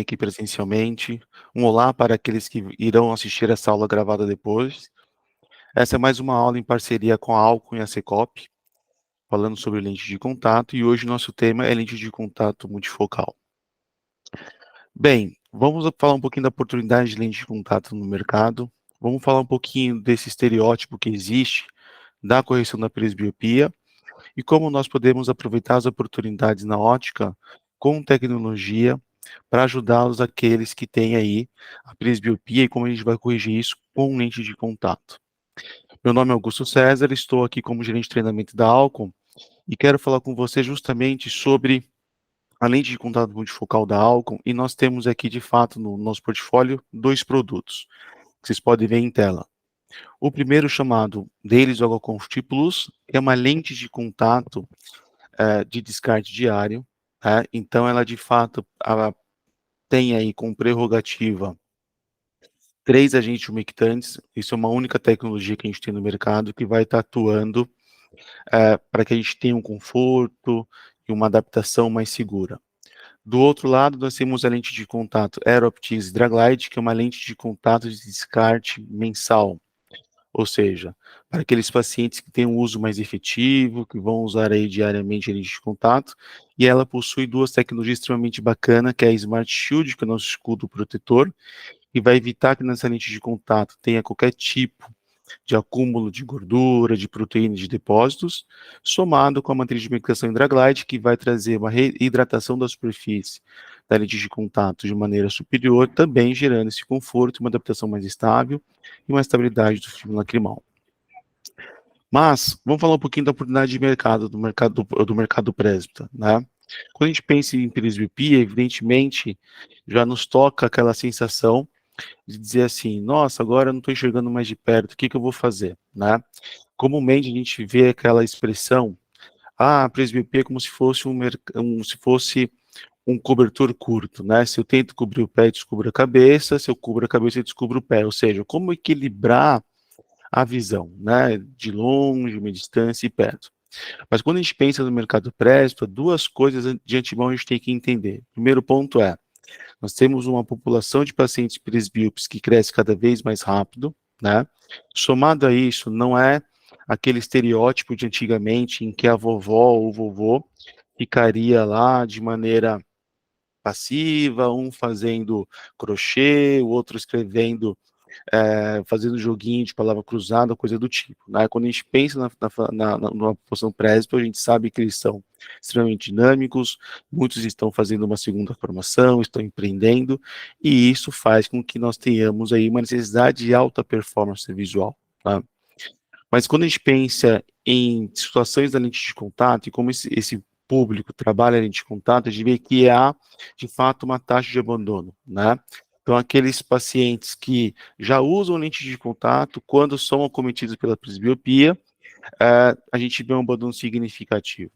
aqui presencialmente. Um olá para aqueles que irão assistir essa aula gravada depois. Essa é mais uma aula em parceria com a Alcon e a Secop, falando sobre lente de contato, e hoje nosso tema é lente de contato multifocal. Bem, vamos falar um pouquinho da oportunidade de lente de contato no mercado, vamos falar um pouquinho desse estereótipo que existe, da correção da presbiopia, e como nós podemos aproveitar as oportunidades na ótica com tecnologia para ajudá-los aqueles que têm aí a presbiopia e como a gente vai corrigir isso com lente de contato. Meu nome é Augusto César, estou aqui como gerente de treinamento da Alcon e quero falar com você justamente sobre a lente de contato multifocal da Alcon, e nós temos aqui de fato no nosso portfólio 2 produtos, que vocês podem ver em tela. O primeiro chamado deles, o Alcon Plus, é uma lente de contato de descarte diário, então ela de fato ela tem aí como prerrogativa 3 agentes umectantes. Isso é uma única tecnologia que a gente tem no mercado que vai estar atuando para que a gente tenha um conforto e uma adaptação mais segura. Do outro lado, nós temos a lente de contato AeroOptics Draglide, que é uma lente de contato de descarte mensal, ou seja, para aqueles pacientes que têm um uso mais efetivo, que vão usar aí diariamente a lente de contato, e ela possui 2 tecnologias extremamente bacanas, que é a Smart Shield, que é o nosso escudo protetor, e vai evitar que nessa lente de contato tenha qualquer tipo de acúmulo de gordura, de proteína de depósitos, somado com a matriz de medicação Hidraglide, que vai trazer uma reidratação da superfície da lente de contato de maneira superior, também gerando esse conforto, uma adaptação mais estável e uma estabilidade do filme lacrimal. Mas, vamos falar um pouquinho da oportunidade de mercado, do mercado presbita, né? Quando a gente pensa em presbiopia, evidentemente, já nos toca aquela sensação de dizer assim, nossa, agora eu não estou enxergando mais de perto, o que que eu vou fazer, né? Comumente a gente vê aquela expressão, a presbiopia é como se fosse um cobertor curto, né? Se eu tento cobrir o pé, eu descubro a cabeça, se eu cubro a cabeça, eu descubro o pé, ou seja, como equilibrar a visão, né? De longe, meia distância e perto. Mas quando a gente pensa no mercado presbítero, 2 coisas de antemão a gente tem que entender. O primeiro ponto é, nós temos uma população de pacientes presbíopes que cresce cada vez mais rápido, né? Somado a isso, não é aquele estereótipo de antigamente em que a vovó ou o vovô ficaria lá de maneira passiva, um fazendo crochê, o outro escrevendo, fazendo joguinho de palavra cruzada, coisa do tipo, né? Quando a gente pensa numa população presbítero, a gente sabe que eles são extremamente dinâmicos, muitos estão fazendo uma segunda formação, estão empreendendo, e isso faz com que nós tenhamos aí uma necessidade de alta performance visual, tá? Mas quando a gente pensa em situações da lente de contato e como esse público trabalha a lente de contato, a gente vê que há, de fato, uma taxa de abandono, né? Então, aqueles pacientes que já usam lente de contato, quando são acometidos pela presbiopia, a gente vê um abandono significativo.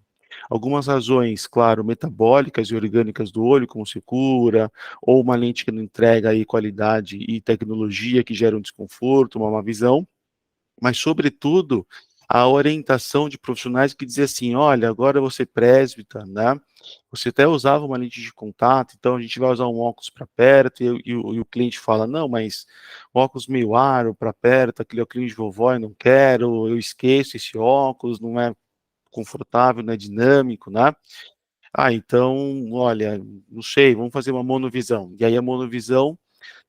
Algumas razões, claro, metabólicas e orgânicas do olho, como secura, ou uma lente que não entrega aí qualidade e tecnologia que gera um desconforto, uma má visão, mas, sobretudo, a orientação de profissionais que dizem assim, olha, agora você é presbítero, né? Você até usava uma lente de contato, então a gente vai usar um óculos para perto, e o cliente fala, não, mas óculos meio aro para perto, aquele óculos de vovó eu não quero, eu esqueço esse óculos, não é confortável, não é dinâmico, né? Ah, então, olha, não sei, vamos fazer uma monovisão. E aí a monovisão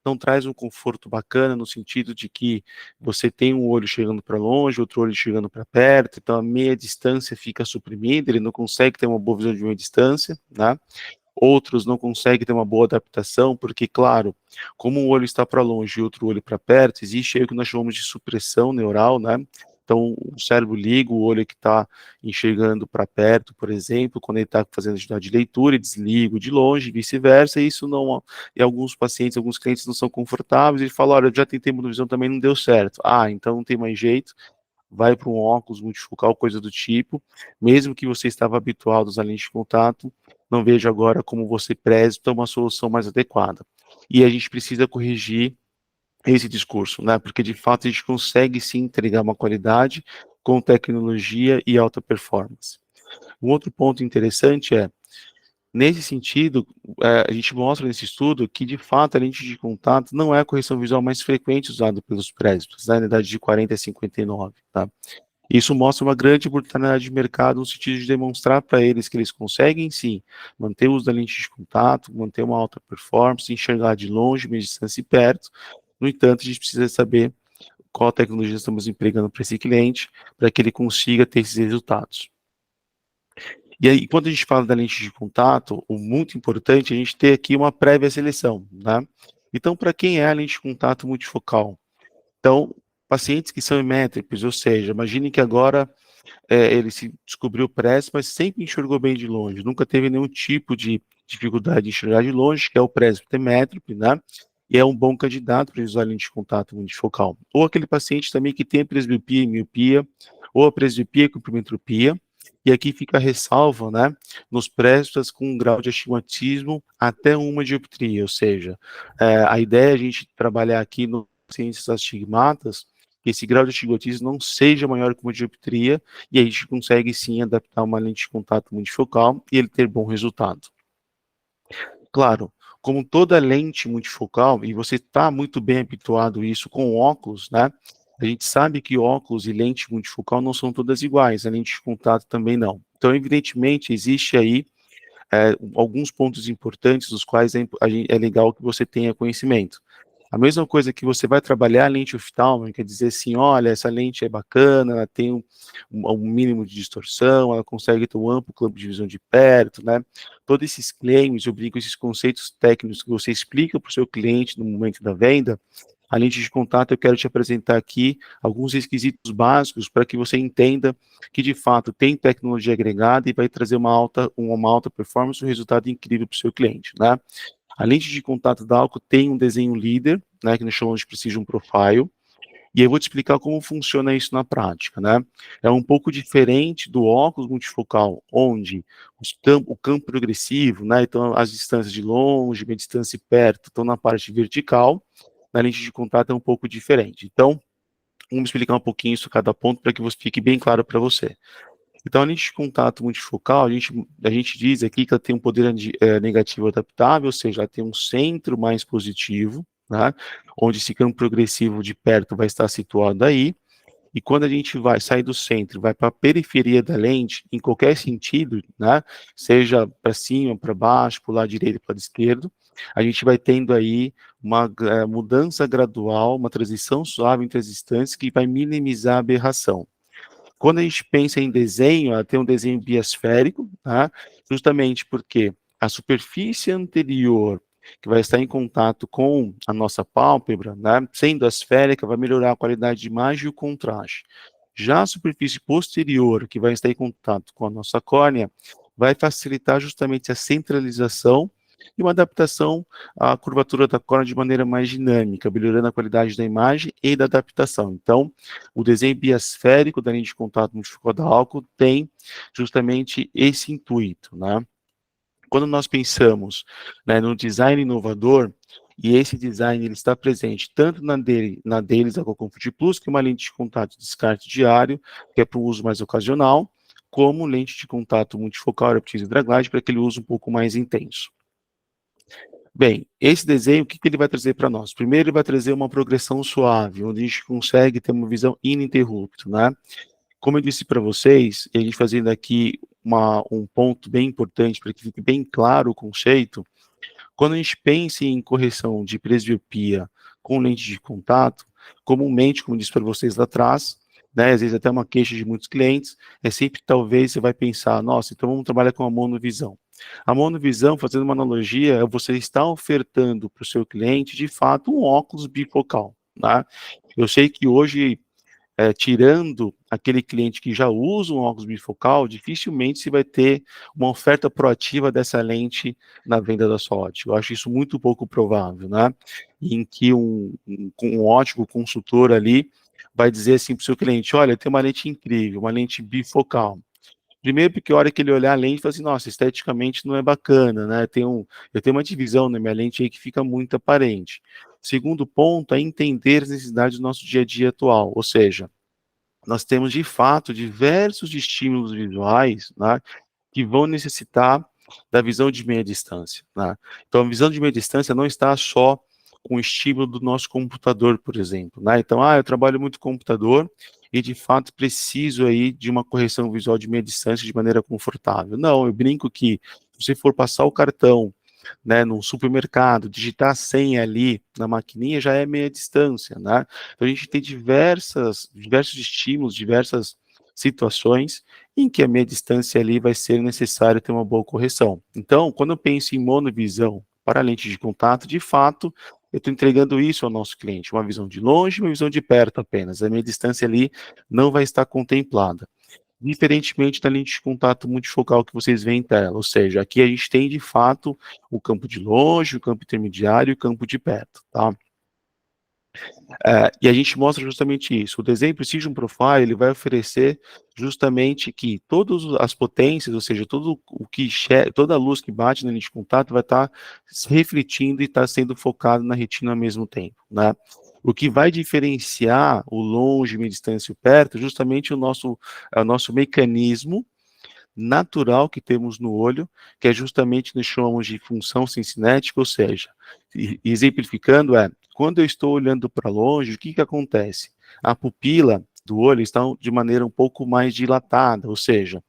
não traz um conforto bacana no sentido de que você tem um olho chegando para longe, outro olho chegando para perto, então a meia distância fica suprimida, ele não consegue ter uma boa visão de meia distância, né? Outros não conseguem ter uma boa adaptação, porque, claro, como um olho está para longe e outro olho para perto, existe aí o que nós chamamos de supressão neural, né? Então, o cérebro liga o olho que está enxergando para perto, por exemplo, quando ele está fazendo atividade de leitura, e desliga o de longe, e vice-versa, e isso não, e alguns pacientes, alguns clientes não são confortáveis, ele fala, olha, eu já tentei monovisão, também não deu certo. Ah, então não tem mais jeito, vai para um óculos multifocal, coisa do tipo, mesmo que você estava habituado a usar lente de contato, não vejo agora como você preza uma solução mais adequada. E a gente precisa corrigir esse discurso, né? Porque de fato a gente consegue sim entregar uma qualidade com tecnologia e alta performance. Um outro ponto interessante é, Nesse sentido, a gente mostra nesse estudo que, de fato, a lente de contato não é a correção visual mais frequente usada pelos presbíteros, na idade de 40 a 59, tá? Isso mostra uma grande oportunidade de mercado no sentido de demonstrar para eles que eles conseguem, sim, manter o uso da lente de contato, manter uma alta performance, enxergar de longe, meia distância e perto. No entanto, a gente precisa saber qual tecnologia estamos empregando para esse cliente, para que ele consiga ter esses resultados. E aí, quando a gente fala da lente de contato, o muito importante é a gente ter aqui uma prévia seleção, né? Então, para quem é a lente de contato multifocal? Então, pacientes que são emétricos, ou seja, imagine que agora ele se descobriu prestes, mas sempre enxergou bem de longe, nunca teve nenhum tipo de dificuldade de enxergar de longe, que é o presbítero emétrope, né? E é um bom candidato para usar lente de contato multifocal. Ou aquele paciente também que tem presbiopia e miopia, ou a presbiopia com hipermetropia, e aqui fica a ressalva, né, nos presbíteros com um grau de astigmatismo até uma dioptria, ou seja, a ideia é a gente trabalhar aqui nos pacientes astigmatas, que esse grau de astigmatismo não seja maior que uma dioptria, e aí a gente consegue sim adaptar uma lente de contato multifocal e ele ter bom resultado. Claro, como toda lente multifocal, e você está muito bem habituado a isso com óculos, né? A gente sabe que óculos e lente multifocal não são todas iguais, a lente de contato também não. Então, evidentemente, existe aí alguns pontos importantes, dos quais é legal que você tenha conhecimento. A mesma coisa que você vai trabalhar a lente oftálmica, dizer assim, olha, essa lente é bacana, ela tem um mínimo de distorção, ela consegue ter um amplo campo de visão de perto, né? Todos esses claims, eu brinco, esses conceitos técnicos que você explica para o seu cliente no momento da venda, a lente de contato, eu quero te apresentar aqui alguns requisitos básicos para que você entenda que, de fato, tem tecnologia agregada e vai trazer uma alta performance, um resultado incrível para o seu cliente, né? A lente de contato da Alco tem um desenho líder, né, que nós chamamos de Precision Profile, e eu vou te explicar como funciona isso na prática, né? É um pouco diferente do óculos multifocal, onde o campo progressivo, né, então as distâncias de longe, meia distância e perto, estão na parte vertical, na lente de contato é um pouco diferente. Então, vamos explicar um pouquinho isso cada ponto para que fique bem claro para você. Então, a lente de contato multifocal, a gente diz aqui que ela tem um poder negativo adaptável, ou seja, ela tem um centro mais positivo, né, onde esse campo progressivo de perto vai estar situado aí, e quando a gente vai sair do centro, vai para a periferia da lente, em qualquer sentido, né, seja para cima, para baixo, para o lado direito, para o lado esquerdo, a gente vai tendo aí uma mudança gradual, uma transição suave entre as distâncias que vai minimizar a aberração. Quando a gente pensa em desenho, ela tem um desenho biasférico, tá? Justamente porque a superfície anterior, que vai estar em contato com a nossa pálpebra, né, sendo esférica, vai melhorar a qualidade de imagem e o contraste. Já a superfície posterior, que vai estar em contato com a nossa córnea, vai facilitar justamente a centralização e uma adaptação à curvatura da córnea de maneira mais dinâmica, melhorando a qualidade da imagem e da adaptação. Então, o desenho biasférico da linha de contato multifocal da álcool tem justamente esse intuito, né? Quando nós pensamos, né, no design inovador, e esse design ele está presente tanto na deles, a Comfort Plus, que é uma lente de contato de descarte diário, que é para o uso mais ocasional, como lente de contato multifocal, Optise Draglide, para aquele uso um pouco mais intenso. Bem, esse desenho, o que ele vai trazer para nós? Primeiro, ele vai trazer uma progressão suave, onde a gente consegue ter uma visão ininterrupta, né? Como eu disse para vocês, e a gente fazendo aqui um ponto bem importante para que fique bem claro o conceito, quando a gente pensa em correção de presbiopia com lente de contato, comumente, como eu disse para vocês lá atrás, né, às vezes até uma queixa de muitos clientes, é sempre talvez você vai pensar, nossa, então vamos trabalhar com a monovisão. A monovisão, fazendo uma analogia, é você está ofertando para o seu cliente, de fato, um óculos bifocal, né? Eu sei que hoje tirando aquele cliente que já usa um óculos bifocal, dificilmente se vai ter uma oferta proativa dessa lente na venda da sua ótica. Eu acho isso muito pouco provável, né? Em que um ótico consultor ali vai dizer assim para o seu cliente, olha, tem uma lente incrível, uma lente bifocal. Primeiro porque a hora que ele olhar a lente, fala assim, nossa, esteticamente não é bacana, né? Eu tenho uma divisão na minha lente aí que fica muito aparente. Segundo ponto é entender as necessidades do nosso dia a dia atual, ou seja, nós temos de fato diversos estímulos visuais, né, que vão necessitar da visão de meia distância, né? Então, a visão de meia distância não está só com o estímulo do nosso computador, por exemplo, né? Então, eu trabalho muito com computador e, de fato, preciso aí de uma correção visual de meia distância de maneira confortável. Não, eu brinco que se você for passar o cartão, né, num supermercado, digitar a senha ali na maquininha já é meia distância, né? Então, a gente tem diversos estímulos, diversas situações em que a meia distância ali vai ser necessário ter uma boa correção. Então, quando eu penso em monovisão para lente de contato, de fato, eu estou entregando isso ao nosso cliente, uma visão de longe e uma visão de perto apenas. A meia distância ali não vai estar contemplada. Diferentemente da lente de contato multifocal que vocês veem em tela, ou seja, aqui a gente tem de fato o campo de longe, o campo intermediário e o campo de perto, tá? E a gente mostra justamente isso. O desenho Precision Profile, ele vai oferecer justamente que todas as potências, ou seja, toda a luz que bate na lente de contato vai estar se refletindo e estar sendo focado na retina ao mesmo tempo, né? O que vai diferenciar o longe, meia distância e o perto, justamente é o nosso mecanismo natural que temos no olho, que é justamente nós chamamos de função cincinética, ou seja, exemplificando quando eu estou olhando para longe, o que que acontece? A pupila do olho está de maneira um pouco mais dilatada, ou seja,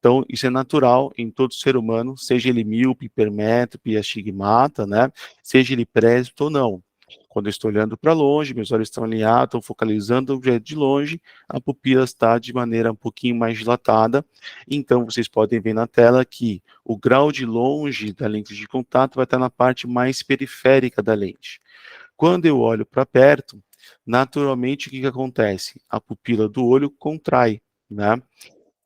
então isso é natural em todo ser humano, seja ele míope, hipermétrope, astigmata, né? Seja ele presbítero ou não. Quando eu estou olhando para longe, meus olhos estão alinhados, estão focalizando o objeto de longe, a pupila está de maneira um pouquinho mais dilatada. Então, vocês podem ver na tela que o grau de longe da lente de contato vai estar na parte mais periférica da lente. Quando eu olho para perto, naturalmente, o que que acontece? A pupila do olho contrai, né?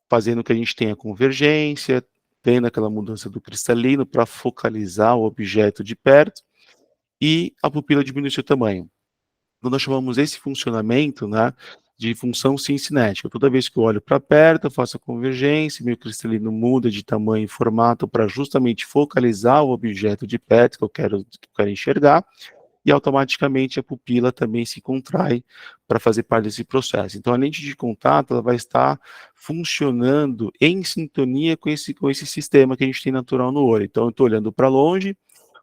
Fazendo que a gente tenha convergência, tendo aquela mudança do cristalino para focalizar o objeto de perto, e a pupila diminui seu tamanho. Então, nós chamamos esse funcionamento, né, de função cincinética. Toda vez que eu olho para perto, eu faço a convergência, meu cristalino muda de tamanho e formato para justamente focalizar o objeto de perto que eu quero enxergar, e automaticamente a pupila também se contrai para fazer parte desse processo. Então, a lente de contato ela vai estar funcionando em sintonia com esse sistema que a gente tem natural no olho. Então, eu estou olhando para longe,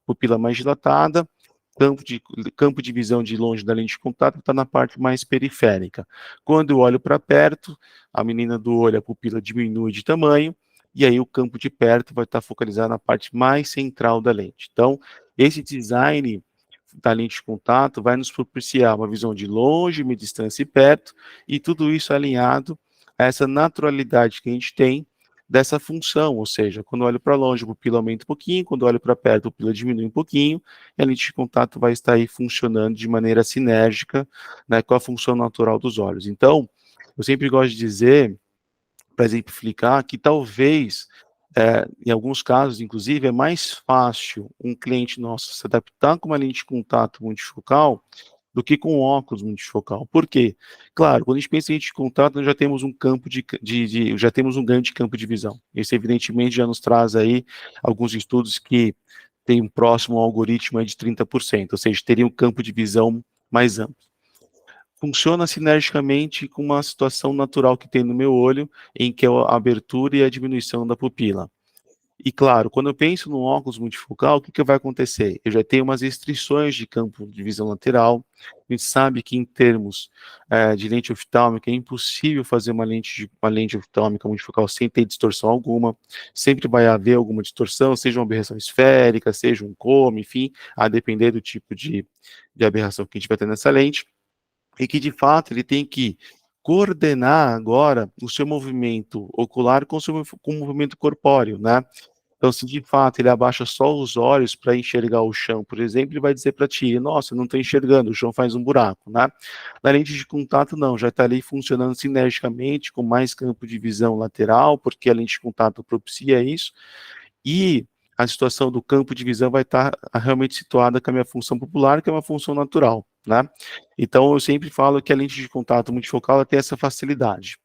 pupila mais dilatada, campo de visão de longe da lente de contato está na parte mais periférica. Quando eu olho para perto, a menina do olho, a pupila diminui de tamanho, e aí o campo de perto vai estar focalizado na parte mais central da lente. Então, esse design da lente de contato vai nos propiciar uma visão de longe, meia distância e perto, e tudo isso alinhado a essa naturalidade que a gente tem dessa função, ou seja, quando eu olho para longe, a pupila aumenta um pouquinho, quando eu olho para perto, a pupila diminui um pouquinho, e a lente de contato vai estar aí funcionando de maneira sinérgica, né, com a função natural dos olhos. Então, eu sempre gosto de dizer, para exemplificar, que talvez, em alguns casos, inclusive, é mais fácil um cliente nosso se adaptar com uma lente de contato multifocal do que com óculos multifocal. Por quê? Claro, quando a gente pensa em lente de contato, nós já temos um campo já temos um grande campo de visão. Isso, evidentemente, já nos traz aí alguns estudos que tem um próximo algoritmo aí de 30%, ou seja, teria um campo de visão mais amplo. Funciona sinergicamente com uma situação natural que tem no meu olho, em que é a abertura e a diminuição da pupila. E claro, quando eu penso no óculos multifocal, o que vai acontecer? Eu já tenho umas restrições de campo de visão lateral. A gente sabe que em termos de lente oftálmica é impossível fazer uma lente oftálmica multifocal sem ter distorção alguma. Sempre vai haver alguma distorção, seja uma aberração esférica, seja um coma, enfim, a depender do tipo de aberração que a gente vai ter nessa lente. E que, de fato, ele tem que coordenar agora o seu movimento ocular com o movimento corpóreo, né? Então, se de fato ele abaixa só os olhos para enxergar o chão, por exemplo, ele vai dizer para ti, nossa, não estou enxergando, o chão faz um buraco, né? Na lente de contato, não, já está ali funcionando sinergicamente, com mais campo de visão lateral, porque a lente de contato propicia isso, e a situação do campo de visão vai estar realmente situada com a minha função popular, que é uma função natural, né? Então, eu sempre falo que a lente de contato multifocal ela tem essa facilidade.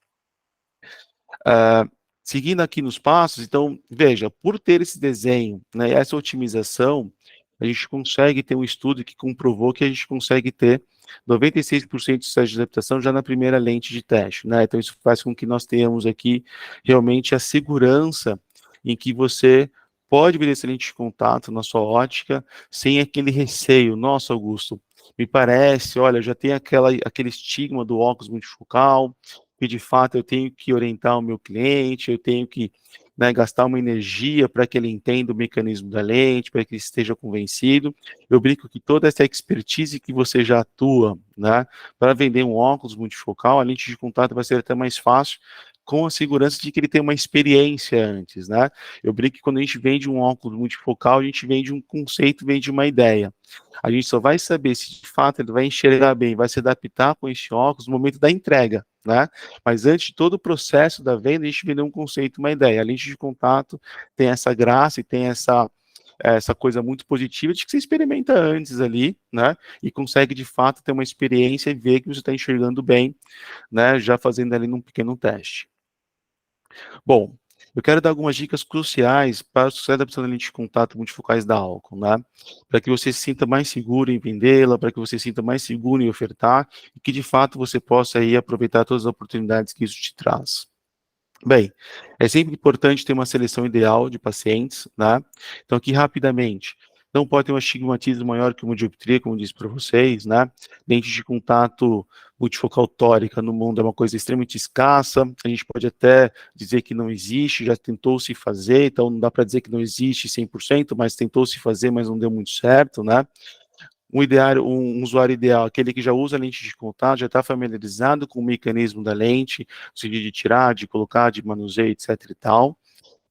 Seguindo aqui nos passos, então, veja, por ter esse desenho, né, essa otimização, a gente consegue ter um estudo que comprovou que a gente consegue ter 96% de sucesso de adaptação já na primeira lente de teste, né? Então, isso faz com que nós tenhamos aqui realmente a segurança em que você pode vir esse lente de contato na sua ótica sem aquele receio. Nossa, Augusto, me parece, olha, já tem aquele estigma do óculos multifocal, que de fato eu tenho que orientar o meu cliente, eu tenho que, né, gastar uma energia para que ele entenda o mecanismo da lente, para que ele esteja convencido. Eu brinco que toda essa expertise que você já atua, né, para vender um óculos multifocal, a lente de contato vai ser até mais fácil, com a segurança de que ele tem uma experiência antes, né? Eu brinco que quando a gente vende um óculos multifocal, a gente vende um conceito, vende uma ideia. A gente só vai saber se de fato ele vai enxergar bem, vai se adaptar com esse óculos no momento da entrega, né? Mas antes de todo o processo da venda, a gente vendeu um conceito, uma ideia. A lente de contato tem essa graça e tem essa coisa muito positiva de que você experimenta antes ali, né? E consegue de fato ter uma experiência e ver que você está enxergando bem, né? Já fazendo ali num pequeno teste. Bom, eu quero dar algumas dicas cruciais para o sucesso da adaptação da lente de contato multifocais da Alcon, né? Para que você se sinta mais seguro em vendê-la, para que você se sinta mais seguro em ofertar e que de fato você possa aí aproveitar todas as oportunidades que isso te traz. Bem, é sempre importante ter uma seleção ideal de pacientes, né? Então, aqui rapidamente, não pode ter um astigmatismo maior que uma dioptria, como eu disse para vocês, né? Lente de contato multifocal tórica no mundo é uma coisa extremamente escassa, a gente pode até dizer que não existe, já tentou se fazer, então não dá para dizer que não existe 100%, mas tentou se fazer, mas não deu muito certo, né? Um usuário ideal, aquele que já usa a lente de contato, já está familiarizado com o mecanismo da lente, no sentido de tirar, de colocar, de manuseio, etc e tal.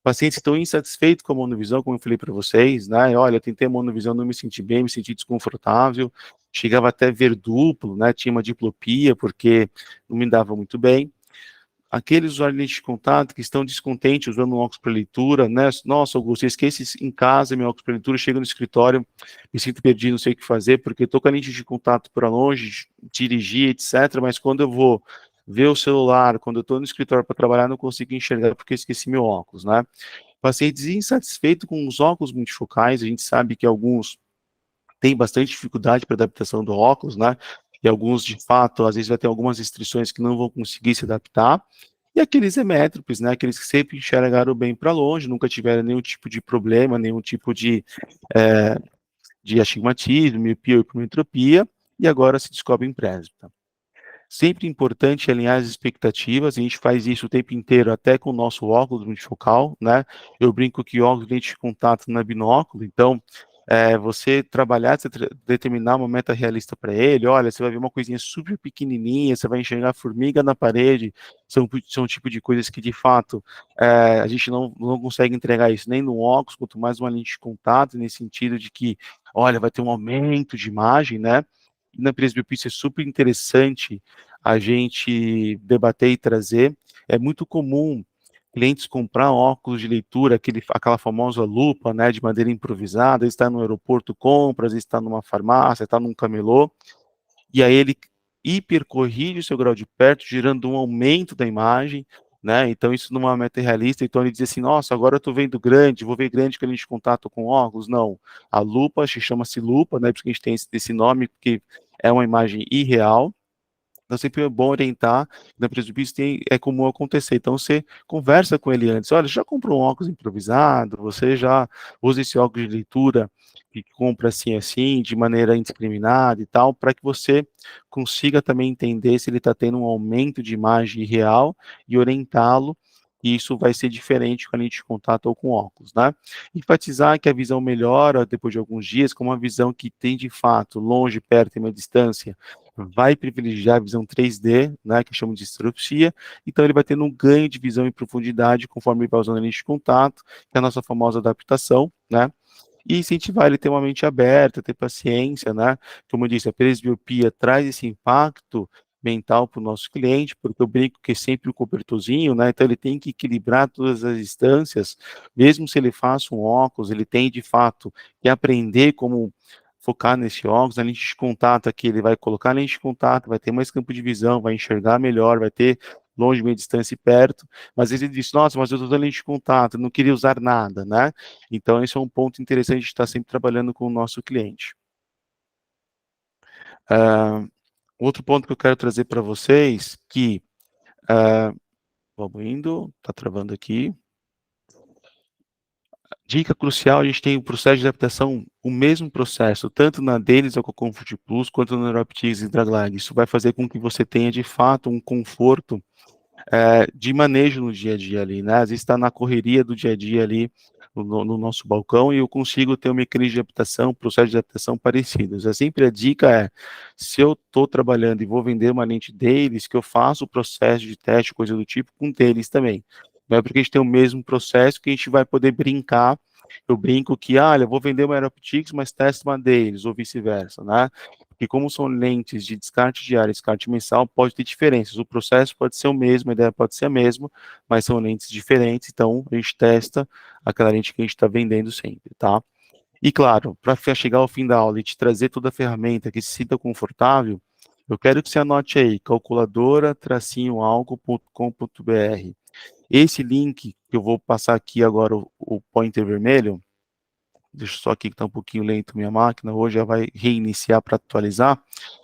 Pacientes que estão insatisfeitos com a monovisão, como eu falei para vocês, né? Olha, eu tentei a monovisão, não me senti bem, me senti desconfortável, chegava até ver duplo, né? Tinha uma diplopia, porque não me dava muito bem. Aqueles usuários de lente de contato que estão descontentes usando um óculos para leitura, né? Nossa, Augusto, eu esqueci em casa meu óculos para leitura, chego no escritório, me sinto perdido, não sei o que fazer, porque estou com a lente de contato para longe, dirigir, etc. Mas quando eu vou ver o celular, quando eu estou no escritório para trabalhar, não consigo enxergar porque eu esqueci meu óculos, né? Pacientes insatisfeitos com os óculos multifocais, a gente sabe que alguns têm bastante dificuldade para adaptação do óculos, né? E alguns, de fato, às vezes vai ter algumas restrições que não vão conseguir se adaptar. E aqueles emétropes, né, aqueles que sempre enxergaram bem para longe, nunca tiveram nenhum tipo de problema, nenhum tipo é, de astigmatismo, miopia ou hipermetropia, e agora se descobrem présbita. Sempre importante alinhar as expectativas, a gente faz isso o tempo inteiro, até com o nosso óculos multifocal, né? Eu brinco que óculos de lente de contato não é binóculo, então você trabalhar, você determinar uma meta realista para ele, olha, você vai ver uma coisinha super pequenininha, você vai enxergar formiga na parede, são tipo de coisas que, de fato, a gente não consegue entregar isso nem no óculos, quanto mais uma lente de contato, nesse sentido de que, olha, vai ter um aumento de imagem, né? E na presbiopia é super interessante a gente debater e trazer. É muito comum clientes comprar óculos de leitura, aquela famosa lupa, né, de madeira improvisada, está no aeroporto, compra, às vezes está numa farmácia, está num camelô, e aí ele hipercorrige o seu grau de perto, gerando um aumento da imagem, né? Então isso não é uma meta realista, então ele diz assim, nossa, agora eu estou vendo grande, vou ver grande quando a gente contato com óculos. Não, a lupa, chama-se lupa, né? Porque a gente tem esse nome, porque é uma imagem irreal. Então sempre é bom orientar, na presbítero é comum acontecer, então você conversa com ele antes, olha, já comprou um óculos improvisado, você já usa esse óculos de leitura que compra assim, assim, de maneira indiscriminada e tal, para que você consiga também entender se ele está tendo um aumento de imagem real e orientá-lo, e isso vai ser diferente com a lente de contato ou com óculos, né? Enfatizar que a visão melhora depois de alguns dias, com uma visão que tem de fato longe, perto e uma distância, vai privilegiar a visão 3D, né, que chamam de distrofia, então ele vai tendo um ganho de visão em profundidade conforme ele vai usando a lente de contato, que é a nossa famosa adaptação, né, e incentivar ele a ter uma mente aberta, ter paciência, né, como eu disse, a presbiopia traz esse impacto mental para o nosso cliente, porque eu brinco que é sempre o cobertorzinho, né, então ele tem que equilibrar todas as instâncias, mesmo se ele faça um óculos, ele tem de fato que aprender como focar nesse óculos, a lente de contato aqui, ele vai colocar a lente de contato, vai ter mais campo de visão, vai enxergar melhor, vai ter longe, meia distância e perto, mas às vezes ele diz, nossa, mas eu estou usando lente de contato, não queria usar nada, né? Então esse é um ponto interessante de estar sempre trabalhando com o nosso cliente. Uh, Outro ponto que eu quero trazer para vocês, que, vamos indo, está travando aqui, Dica crucial, a gente tem o processo de adaptação, o mesmo processo, tanto na deles, com a Comfort Plus, quanto no Neuroptix e Dragline. Isso vai fazer com que você tenha, de fato, um conforto de manejo no dia a dia ali, né? Às vezes está na correria do dia a dia ali no nosso balcão e eu consigo ter um mecanismo de adaptação, processo de adaptação parecidos. Sempre a dica é, se eu estou trabalhando e vou vender uma lente deles, que eu faço o processo de teste, coisa do tipo, com deles também. Não é porque a gente tem o mesmo processo que a gente vai poder brincar. Eu brinco que, olha, eu vou vender uma Aeroptix, mas testa uma deles, ou vice-versa, né? Porque como são lentes de descarte diário e descarte mensal, pode ter diferenças. O processo pode ser o mesmo, a ideia pode ser a mesma, mas são lentes diferentes, então a gente testa aquela lente que a gente está vendendo sempre, tá? E claro, para chegar ao fim da aula e te trazer toda a ferramenta que se sinta confortável, eu quero que você anote aí, calculadora-algo.com.br. Esse link que eu vou passar aqui agora, o pointer vermelho, deixa eu só aqui que está um pouquinho lento minha máquina, hoje já vai reiniciar para atualizar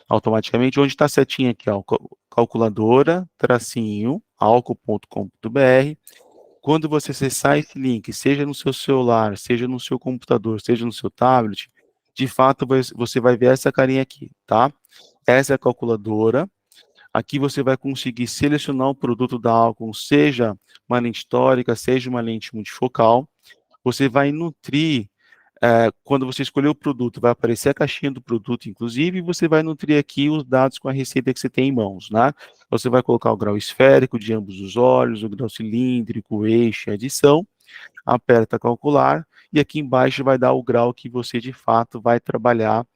automaticamente. Onde está a setinha aqui, ó, calculadora, tracinho, alco.com.br. Quando você acessar esse link, seja no seu celular, seja no seu computador, seja no seu tablet, de fato você vai ver essa carinha aqui, tá? Essa é a calculadora. Aqui você vai conseguir selecionar o produto da Alcon, seja uma lente tórica, seja uma lente multifocal. Você vai nutrir quando você escolher o produto, vai aparecer a caixinha do produto, inclusive, e você vai nutrir aqui os dados com a receita que você tem em mãos, né? Você vai colocar o grau esférico de ambos os olhos, o grau cilíndrico, o eixo, a adição, aperta calcular, e aqui embaixo vai dar o grau que você, de fato, vai trabalhar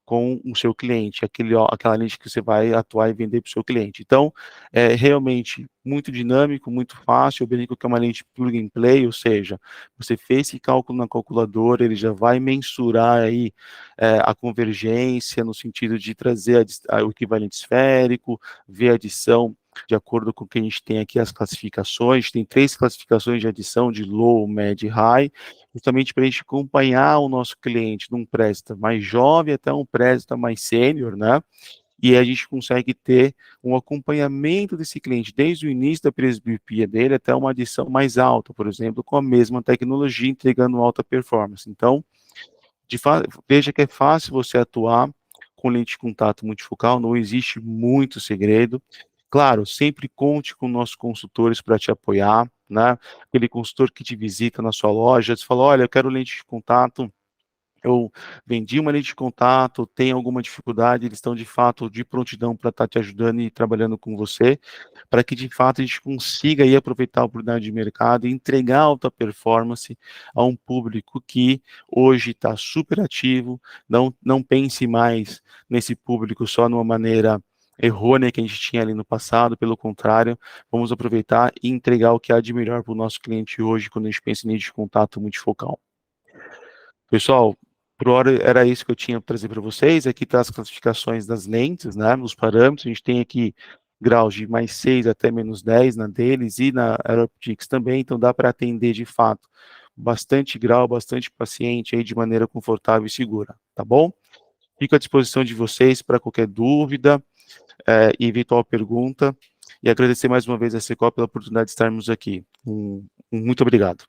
com o seu cliente, aquela lente que você vai atuar e vender para o seu cliente. Então, é realmente muito dinâmico, muito fácil. Eu brinco que é uma lente plug and play, ou seja, você fez esse cálculo na calculadora, ele já vai mensurar aí a convergência no sentido de trazer o equivalente esférico, ver a adição de acordo com o que a gente tem aqui as classificações, tem 3 classificações de adição de low, médio e high, justamente para a gente acompanhar o nosso cliente de um préstamo mais jovem até um préstamo mais sênior, né? E a gente consegue ter um acompanhamento desse cliente desde o início da presbiopia dele até uma adição mais alta, por exemplo, com a mesma tecnologia entregando alta performance. Então, veja que é fácil você atuar com lente de contato multifocal, não existe muito segredo. Claro, sempre conte com nossos consultores para te apoiar, né? Aquele consultor que te visita na sua loja, você fala, olha, eu quero lente de contato, eu vendi uma lente de contato, tem alguma dificuldade, eles estão de fato de prontidão para estar te ajudando e trabalhando com você, para que de fato a gente consiga aí aproveitar a oportunidade de mercado e entregar alta performance a um público que hoje está super ativo, não pense mais nesse público só de uma maneira errônea que a gente tinha ali no passado, pelo contrário, vamos aproveitar e entregar o que há de melhor para o nosso cliente hoje, quando a gente pensa em lente de contato multifocal. Pessoal, por hora era isso que eu tinha para trazer para vocês. Aqui está as classificações das lentes, né, os parâmetros. A gente tem aqui graus de mais 6 até menos 10 na deles e na Aeroptix também, então dá para atender de fato bastante grau, bastante paciente aí de maneira confortável e segura, tá bom? Fico à disposição de vocês para qualquer dúvida e eventual pergunta, e agradecer mais uma vez a Secop pela oportunidade de estarmos aqui. Muito obrigado.